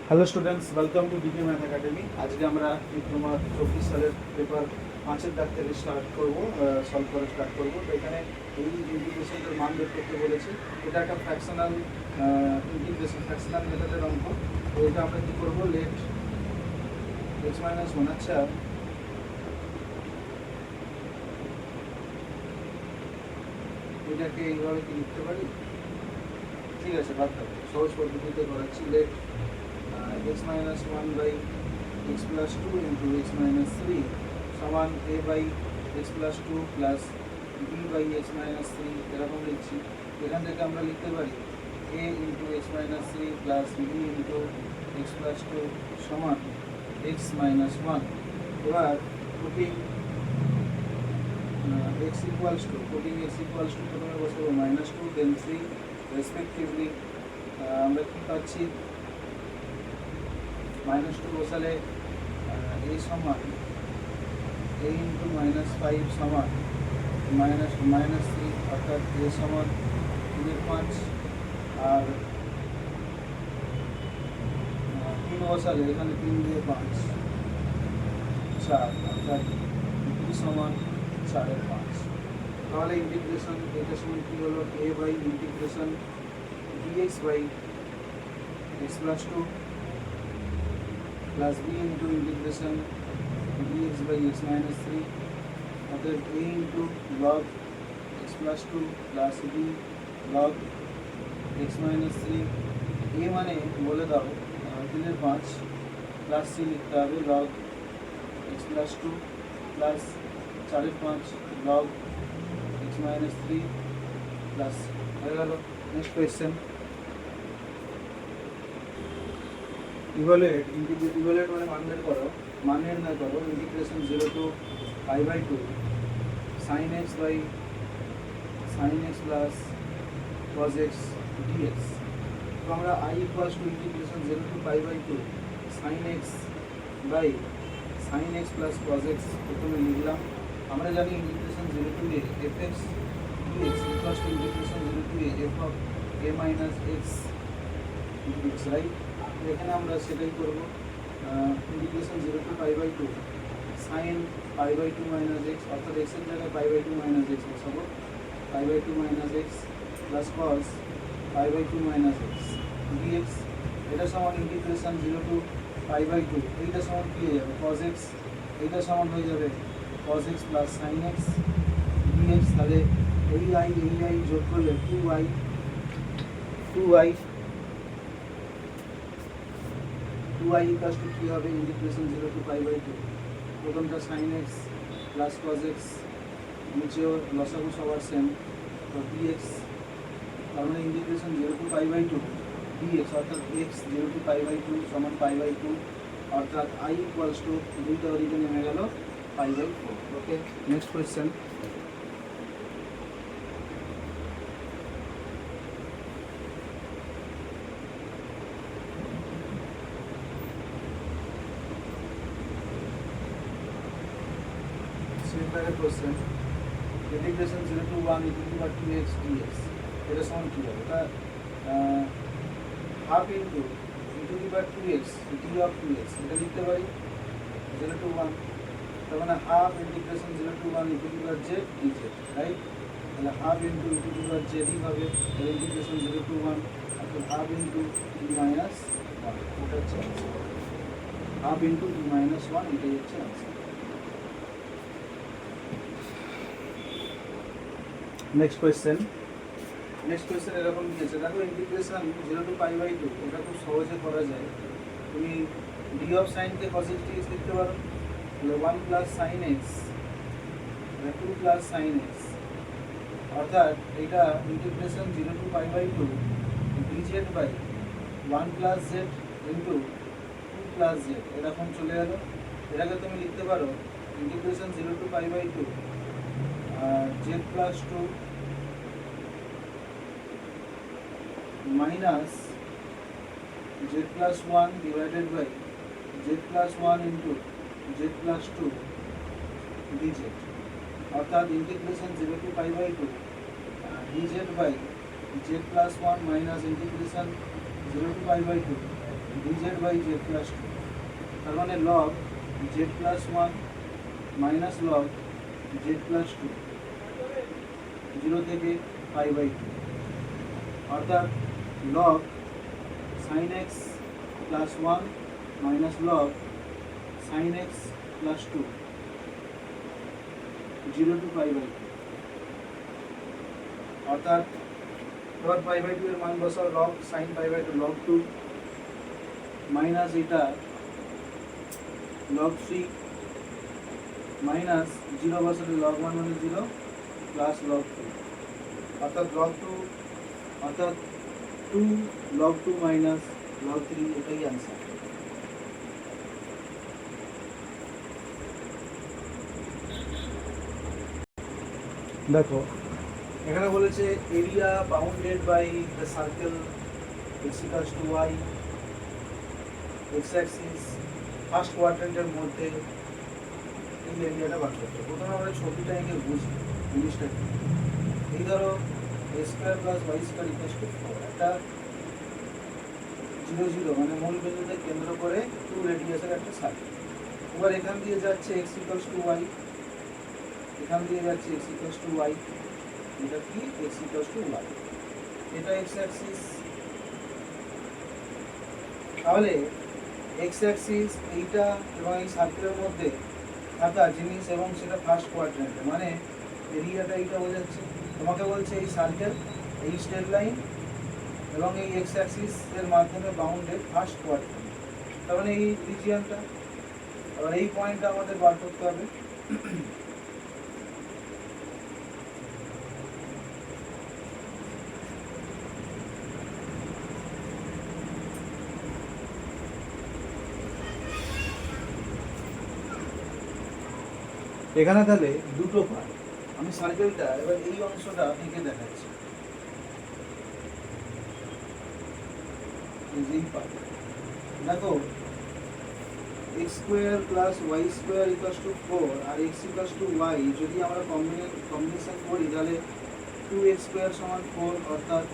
Hello students, welcome to DK math academy. আজকে আমরা diploma 24 সালের পেপার 5-এর দাগ থেকে সলভ করা স্টার্ট করবো। তো এখানে এই ইন্টিগ্রেশনটার মান বের করতে বলেছে। এটা একটা ফ্র্যাকশনাল ইন্টিগ্রেশন, ফ্র্যাকশনাল মেথডের অঙ্ক। তো এটা আমরা কী করবো, লেট এক্স মাইনাস ওয়ান। আচ্ছা, এটাকে এইভাবে কি লিখতে পারি? ঠিক আছে, বাদ দাও, সহজ পদ্ধতিতে করাচ্ছি। Let x minus 1 by x plus 2 into x minus 3 সমান a by x plus 2 plus b by x minus 3 এরকম লিখছি। এখান থেকে আমরা লিখতে পারি a into x minus 3 plus b into x plus 2 সমান x minus 1। এবার putting x equals to প্রথমে বসাবো -2 then 3 রেসপেক্টিভলি। আমরা কি পাচ্ছি, -2 বসালে a সমান a ইন্টু -5 সমান -3, অর্থাৎ a সমান 2/5 আর 3 বসালে এখানে 3 দিয়ে 5 4, অর্থাৎ 2 সমান 4/5। তাহলে ইন্টিগ্রেশন এটা সমান কী হলো, a by integration dx by x plus 2 plus b into integration dx by x minus 3 অতএব a into log x plus 2 plus b log x minus 3। a মানে বলে দাও 3/5 প্লাস c লিখতে হবে log x plus 2 plus 4/5 log x minus 3 plus হয়ে গেল। Next question, evaluate মানে মান বের করো, মান নির্ণয় করো। Integration 0 to π/2 sin x by sin x plus cos x dx। তো আমরা i equals to integration 0 to π/2 sin x by sin x plus cos x প্রথমে লিখলাম। আমরা জানি integration 0 to a fx dx equals to integration 0 to a f of a minus x dx, right? এখানে আমরা সেটাই করব। Integration 0 to π/2 sin π/2 minus x, অর্থাৎ x এর জায়গায় π/2 মাইনাস x বসাবো, π/2 minus x plus cos π/2 minus x dx। এটা সমান ইন্টিগ্রেশন 0 to π/2, এইটা সমান কী হয়ে যাবে, cos x, এইটা সমান হয়ে যাবে cos x plus sin x dx। তাহলে এই i যোগ করলে 2i equals to কী হবে, ইন্টিগ্রেশন 0 to π/2 প্রথমটা sin x plus cos x, নিচেও লসাগু সবার সেম, তো dx। তার মানে ইন্টিগ্রেশন 0 to π/2 dx অর্থাৎ x 0 to π/2 সমান π/2, অর্থাৎ i equals to দুইটা ওদিকে নেমে গেল π/4। Okay, next question, question integration 0 to 1 e⁻2x dx এটা সমান কী হবে, এটা half into e⁻2x d of 2x এটা লিখতে পারি 0 to 1। তার মানে half integration 0 to 1 e⁻z dz, right? তাহলে হাফ ইন্টু e⁻z ই হবে, তাহলে ইন্টিগ্রেশন 0 to 1 অর্থাৎ হাফ ইন্টু e−1, এটা হচ্ছে হাফ ইন্টু e−1, এটাই হচ্ছে আনসার। নেক্সট কোয়েশ্চেন এরকম দিয়েছে, দেখো ইন্টিগ্রেশন 0 to π/2 এটা খুব সহজে করা যায়। তুমি d অফ সাইনকে cos x dx লিখতে পারো, তাহলে 1 plus sine x 2 plus sine x, অর্থাৎ এটা integration 0 to π/2 dz by 1 plus z into 2 plus z এরকম চলে গেল। এটাকে তুমি লিখতে পারো integration 0 to π/2 z plus 2 minus z plus 1 divided by z plus 1 into z plus 2 dz, অর্থাৎ integration 0 to π/2 dz by z plus 1 minus integration 0 to π/2 dz by z plus 2, তার মানে log z plus 1 minus log z plus 2 0 থেকে pi by 2, অর্থাৎ log sin x plus 1 minus log sin x plus 2 0 to pi by 2, অর্থাৎ এবার pi by 2 এর মান বসাও, log sin pi by 2 log 2 minus এটা log 3 মাইনাস 0 বসালে log 1 মানে 0 প্লাস log 2, অর্থাৎ log 2 অর্থাৎ 2 log 2 মাইনাস log 3, এটাই आंसर। দেখো এখানে বলেছে area bounded by the circle x equals to y, x axis first কোয়াড্রেন্টের মধ্যে এই এরিয়াটা বার করতে হবে। প্রথমে আমরা ছবিটা এঁকে বুঝি জিনিসটা কি। এই ধরো a square plus y square equals to 4, একটা 0 0 মানে মূল বিন্দুতে কেন্দ্র করে 2 রেডিয়াসের একটা সার্কেল। এবার এখান দিয়ে যাচ্ছে x ইকুয়ালস টু y, এখান দিয়ে যাচ্ছে x ইকুয়ালস টু y, এটা কি x ইকুয়ালস টু y, এটা x অ্যাক্সিস। তাহলে x অ্যাক্সিস এইটা এবং এই সার্কেলের মধ্যে থাকা জিনিস এবং সেটা ফার্স্ট কোয়াড্রেন্টে, মানে এরিয়াটা এইটা বোঝাচ্ছে। তোমাকে বলছে এই সার্কেল, এই স্ট্রেট লাইন এবং এই x অ্যাক্সিস এর মাধ্যমে বাউন্ডেড ফার্স্ট কোয়াড্রেন্ট, তার মানে এই রিজিয়নটা। আবার এই পয়েন্টটা আমাদের বার করতে হবে। এখানে তাহলে দুটো পার্ট, আমি সার্কেলটা এবার এই অংশটা এঁকে দেখাচ্ছি। এই পার্ট দেখো x square plus y square equals to 4 আর x ইকুয়ালস টু y যদি আমরা কম্বিনেশন করি তাহলে 2x স্কোয়ার সমান 4, অর্থাৎ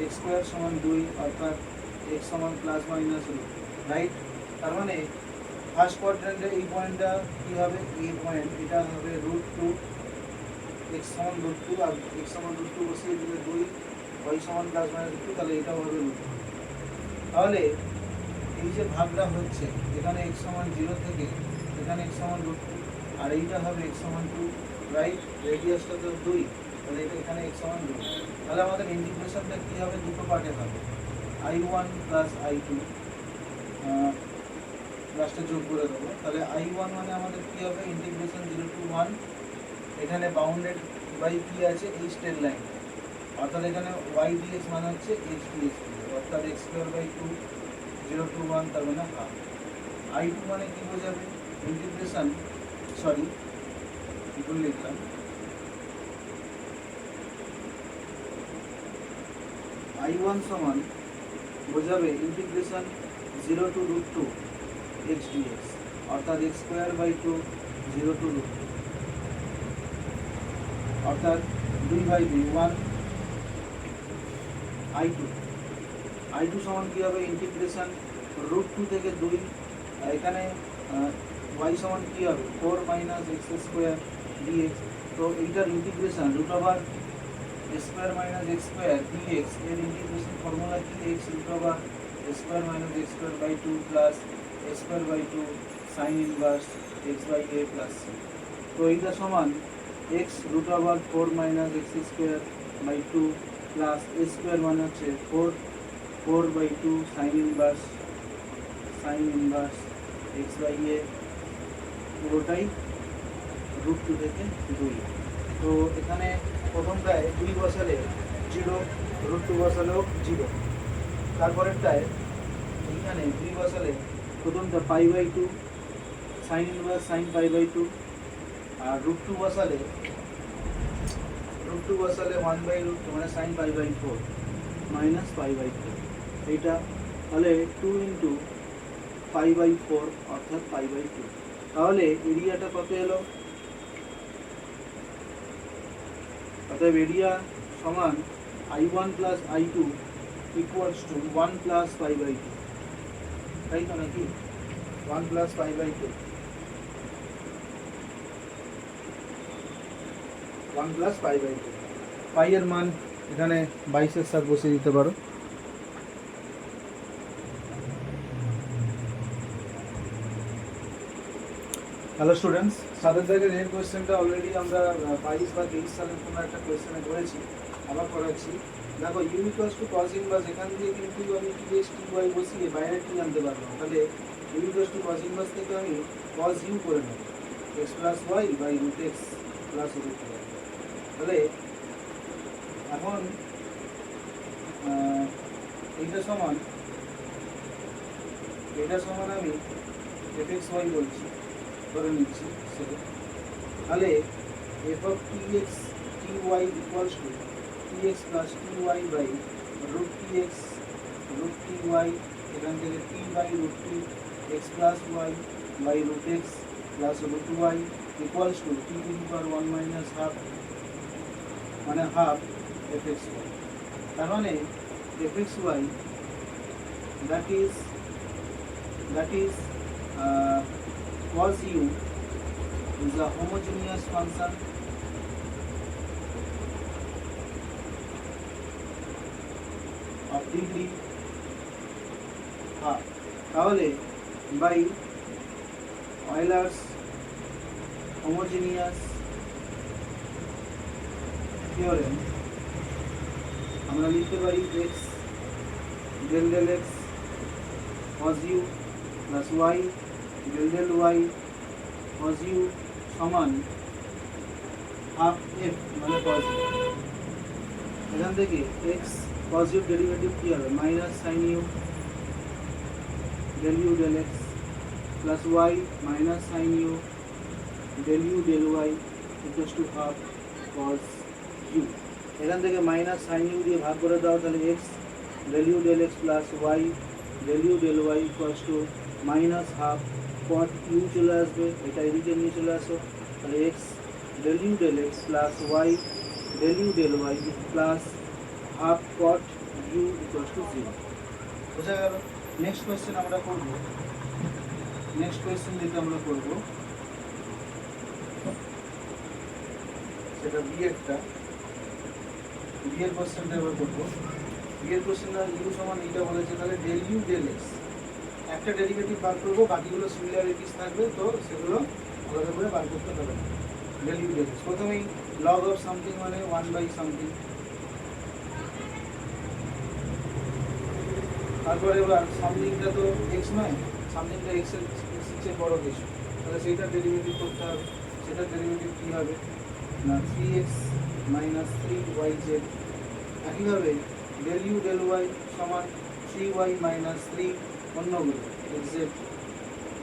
x স্কোয়ার সমান 2, অর্থাৎ x সমান প্লাস মাইনাস রুট, রাইট। তার মানে ফার্স্ট কোয়াড্রেন্টে এই পয়েন্টটা কি হবে, এই পয়েন্ট এটা হবে √2, x সমান √2 আর x সমান √2 বসিয়ে দিলে 2, y সমান প্লাস মাইনাস 2, তাহলে এটাও হবে √2। তাহলে এই যে ভাগটা হচ্ছে এখানে x সমান 0 থেকে এখানে x সমান √2 আর এইটা হবে x সমান 2, রাইট। রেডিয়াসটা তো 2, তাহলে এটা এখানে x সমান 2। তাহলে আমাদের ইন্টিগ্রেশনটা কি হবে, দুটো পার্টে হবে, i1 প্লাস i2 লাস্টে যোগ করে দেবো। তাহলে i1 মানে আমাদের কি হবে, ইন্টিগ্রেশন 0 to 1, এখানে বাউন্ডেড বাই কি আছে, এই স্ট্রেট লাইন, অর্থাৎ এখানে y dx মানে হচ্ছে x dx, অর্থাৎ x স্কোয়ার বাই 2 0 to 1, তার মানে হাফ। i2 মানে কি বোঝাবে, ইন্টিগ্রেশন ভুল লিখলাম, i1 সমান বোঝাবে ইন্টিগ্রেশন 0 to √2 x dx, অর্থাৎ x স্কোয়ার বাই 2 0 to √2, অর্থাৎ 2/1 i2 সমান কি হবে, ইন্টিগ্রেশন √2 থেকে 2, এখানে y সমান কি হবে 4 মাইনাস x স্কোয়ার dx। তো এইটার integration √2 square minus x square dx, এর ইন্টিগ্রেশন ফর্মুলা কি, x √2 square minus x square by 2 plus a square by 2 sine inverse x by a plus c। তো এইটা সমান x √4 minus x square by 2 plus a square মানে হচ্ছে 4/2 sine inverse x by a, পুরোটাই √2 থেকে 2। তো এখানে প্রথমটায় 2 বসালে 0, √2 বসালেও 0, তারপরেরটায় এইখানে 2 বসালে প্রথমটা π/2 সাইন ইনভার্স সাইন π/2, আর √2 বসালে 1/√2 মানে সাইন π/4 মাইনাস π/4, এইটা তাহলে 2 ইন্টু π/4 অর্থাৎ π/2। তাহলে এরিয়াটা কত এলো, অর্থাৎ এরিয়া সমান i1 plus i2 equals to 1 plus π/2, তাই তো নাকি? 1 plus pi by two, 1 plus pi by two. Pi এর মান এখানে 22-এর সাথে বসিয়ে দিতে পারো। হ্যালো স্টুডেন্টস, 7 দাগের এর কোয়েশ্চেনটা অলরেডি আমরা 22 বা 23 সালের কোনো একটা কোয়েশ্চেনে করেছি, আবার করাচ্ছি। দেখো u equals to cos inverse, এখান দিয়ে কিন্তু আমি টি এক্স টি ওয়াই বসিয়ে বাইরে টি আনতে পারবো, তাহলে u equals to cos inverse থেকে আমি কজ ইউ করে নেব, x plus y by root x plus root y. তাহলে এখন এইটা সমান আমি এফ এক্স ওয়াই বলছি, করে নিচ্ছি সেটা। তাহলে f of t x t y equals to t x plus t y by root t y, এখান থেকে t by root t x plus y by root x plus root y equals to t to the power 1 minus half, মানে half f x y. তার মানে f x y that is cos u is a homogeneous function of degree half. তাহলে by Euler's homogeneous theorem আমরা লিখতে পারি x del del x cos u plus y del del y cos u সমান half F মানে cos u। এখান থেকে x cos u derivative কি হবে, minus sine u del u del x plus y minus sine u del u del y equals to half cos u। এখান থেকে minus sine u দিয়ে ভাগ করে দাও, তাহলে x del u del x plus y del u del y equals to minus half cot u চলে আসবে, এটা এদিকে নিয়ে চলে আসো, তাহলে x del u del x plus y del u del y plus half cot u equals to 0। বোঝা গেল? নেক্সট কোয়েশ্চেন আমরা করব, নেক্সট কোয়েশ্চেন যেটা আমরা করব সেটা বি এর কোয়েশ্চেনটা এবার করবো। বি এর কোয়েশ্চেনটা ইউ সমান এইটা বলেছে, তাহলে del u del x একটা ডেরিভেটিভ বার করবো, বাকিগুলো সিমিলারিটিস থাকবে, তো সেগুলো আলাদা করে বার করতে হবে না। del u del x প্রথমেই log of something মানে 1 by something, তারপরে এবার সামথিংটা তো x নয়, সামথিংটা x এর চেয়ে বড় কিছু, তাহলে সেইটার ডেরিভেটিভ করতে হবে। সেটার ডেরিভেটিভ কী হবে না 3x মাইনাস 3yz। একইভাবে del u del y সমান 3y মাইনাস 3 অন্যগুলো xz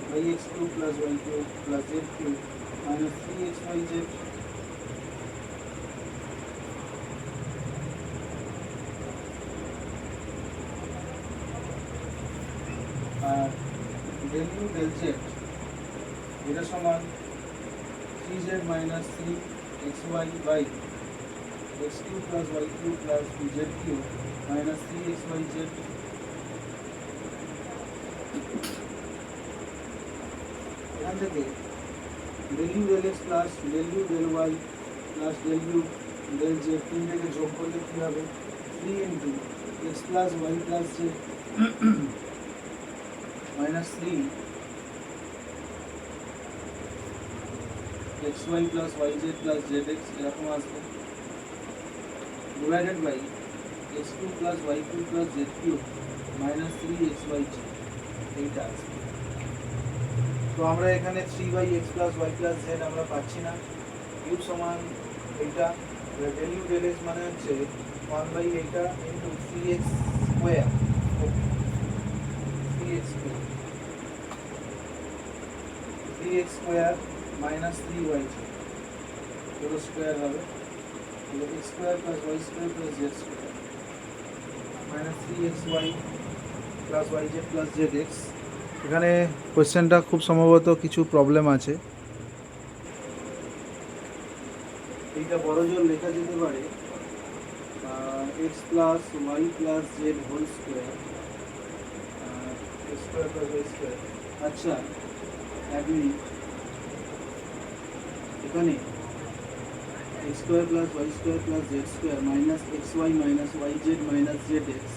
by x cube plus y cube plus z cube minus 3xyz। আর del u del z এটা সমান 3z minus 3xy by x cube plus y cube plus z cube minus 3xyz। এখান থেকে del u del x plus del u del y plus del u del z তিনটাকে যোগ করলে কী হবে 3 into x plus y plus z minus 3 xy plus yz plus zx এরকম আসবে, divided by x cube plus y cube plus z cube minus 3xyz এইটা আসবে। তো আমরা এখানে 3/x plus y plus z আমরা পাচ্ছি না, কিউব সমান এইটা, del u del x মানে হচ্ছে 1 এইটা into 3x square, 3x square minus 3y পুরো স্কোয়ার হবে, x square plus y square plus z square minus 3xy plus yz plus zx। এখানে কোয়েশ্চেনটা খুব সম্ভবত কিছু প্রবলেম আছে, এইটা বড় জোর লেখা যেতে পারে x plus y plus z whole square square plus y square. আচ্ছা, এক মিনিট, এখানে x square plus y square plus z square minus x y minus y z minus z x,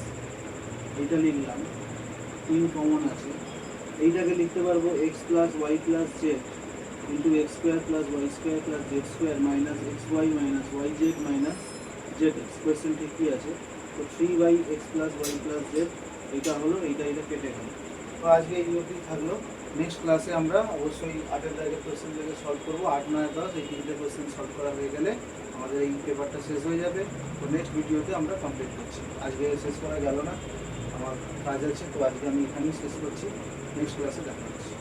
এইটা লিখলাম, তিন কমন আছে। এইটাকে লিখতে পারবো x plus y plus z into x square plus y square plus z square minus x y minus y z minus z x. Question ঠিকই আছে। তো three by x plus y plus z, এইটা হলো, এইটা কেটে গেল। তো আজকে এই অবধি থাকলো। নেক্সট ক্লাসে আমরা অবশ্যই 8-এর দাগের কোয়েশ্চেন থেকে সলভ করবো। 8, 9, 10 এই তিনটে কোয়েশ্চেন সলভ করা হয়ে গেলে আমাদের এই পেপারটা শেষ হয়ে যাবে। তো নেক্সট ভিডিওতে আমরা কমপ্লিট করছি। আজকে শেষ করা গেল না, আমার কাজ আছে, তো আজকে আমি এখানেই শেষ করছি। নেক্সট ক্লাসে দেখা হচ্ছে।